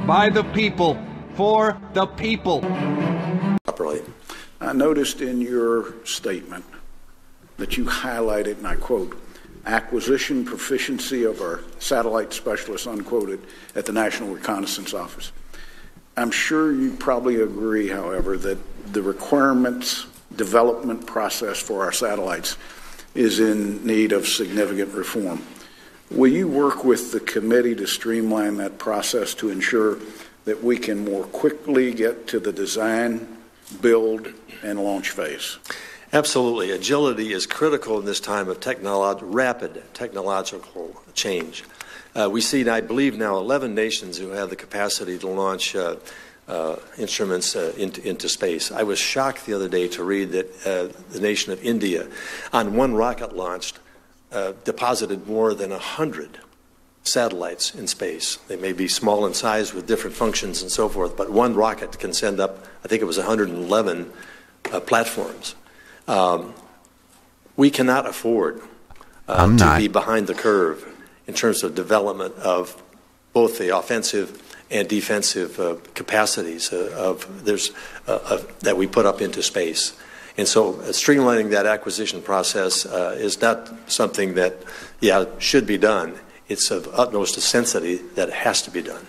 by the people, for the people. Properly. I noticed in your statement that you highlighted, and I quote, acquisition proficiency of our satellite specialists, unquoted, at the National Reconnaissance Office. I'm sure you probably agree, however, that the requirements development process for our satellites is in need of significant reform. Will you work with the committee to streamline that process to ensure that we can more quickly get to the design, build, and launch phase? Absolutely. Agility is critical in this time of rapid technological change. We see, I believe, now 11 nations who have the capacity to launch instruments into space. I was shocked the other day to read that the nation of India, on one rocket launched, deposited more than 100 satellites in space. They may be small in size with different functions and so forth, but one rocket can send up, I think it was 111 platforms. We cannot afford to be behind the curve in terms of development of both the offensive and defensive capacities that we put up into space. And so streamlining that acquisition process is not something that, should be done. It's of utmost necessity that it has to be done.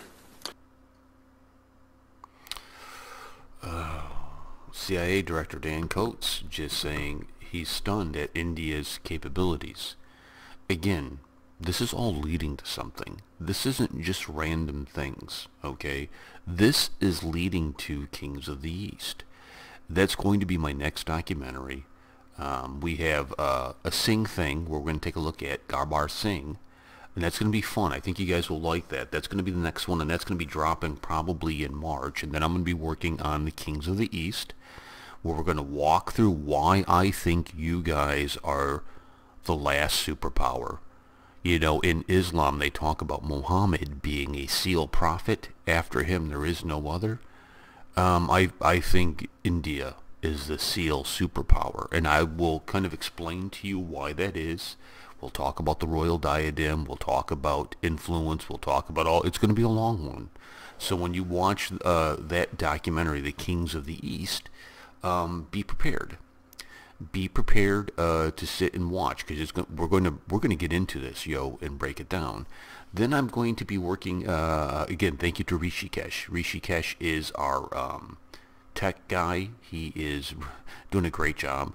CIA Director Dan Coates just saying he's stunned at India's capabilities. Again, this is all leading to something. This isn't just random things, okay? This is leading to Kings of the East. That's going to be my next documentary. We have a Singh thing where we're going to take a look at Gabbar Singh. And that's going to be fun. I think you guys will like that. That's going to be the next one, and that's going to be dropping probably in March. And then I'm going to be working on the Kings of the East, where we're going to walk through why I think you guys are the last superpower. You know, in Islam, they talk about Muhammad being a seal prophet. After him, there is no other. I think India is the seal superpower, and I will kind of explain to you why that is. We'll talk about the royal diadem. We'll talk about influence. We'll talk about all. It's going to be a long one. So when you watch that documentary, The Kings of the East, be prepared. Be prepared to sit and watch, because we're going to get into this, and break it down. Then I'm going to be working again. Thank you to Rishikesh. Rishikesh is our tech guy. He is doing a great job.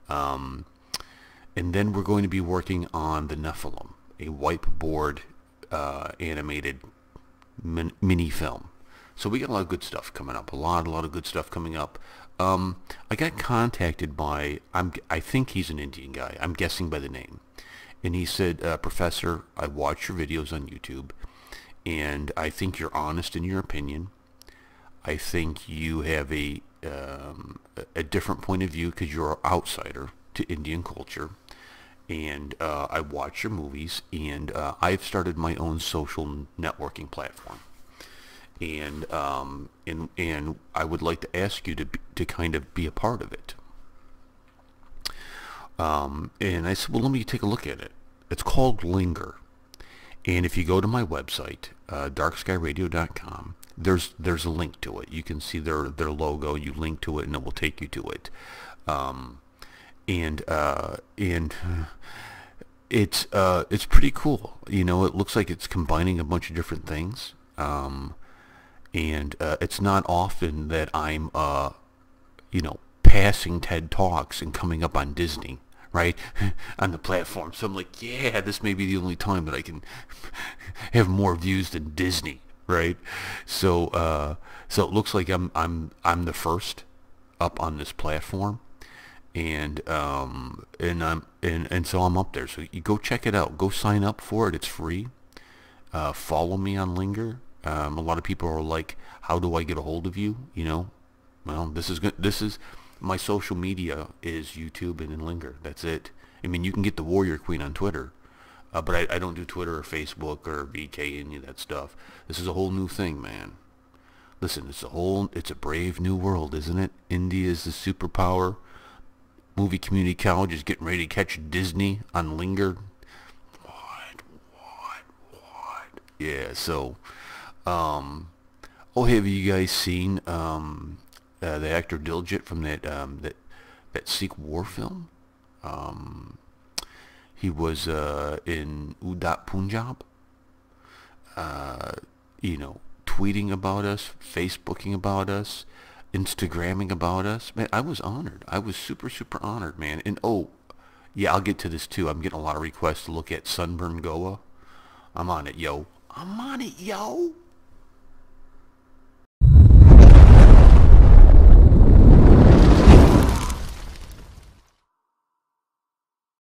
And then we're going to be working on the Nephilim, a whiteboard animated mini film. So we got a lot of good stuff coming up. A lot of good stuff coming up. I got contacted by, I think he's an Indian guy. I'm guessing by the name. And he said, Professor, I watch your videos on YouTube, and I think you're honest in your opinion. I think you have a different point of view because you're an outsider to Indian culture. And I watch your movies, and I've started my own social networking platform. And I would like to ask you to kind of be a part of it. And I said, well, let me take a look at it. It's called Linger. And if you go to my website, darkskyradio.com, there's a link to it. You can see their logo. You link to it, and it will take you to it. And it's pretty cool. You know, it looks like it's combining a bunch of different things. And it's not often that I'm passing TED Talks and coming up on Disney, right, on the platform. So I'm like, yeah, this may be the only time that I can have more views than Disney, right? So it looks like I'm the first up on this platform. And so I'm up there. So you go check it out. Go sign up for it. It's free. Follow me on Linger. A lot of people are like, "How do I get a hold of you?" You know, well, this is good. This is my social media is YouTube and Linger. That's it. I mean, you can get the Warrior Queen on Twitter, but I don't do Twitter or Facebook or VK, any of that stuff. This is a whole new thing, man. Listen, it's a brave new world, isn't it? India is the superpower. Movie Community College is getting ready to catch Disney on Linger. What? Yeah, so, Oh, have you guys seen the actor Diljit from that Sikh war film? He was in Udat Punjab. Tweeting about us, Facebooking about us, Instagramming about us. Man, I was honored. I was super, super honored, man. And oh, yeah, I'll get to this too. I'm getting a lot of requests to look at Sunburn Goa. I'm on it, yo. I'm on it, yo.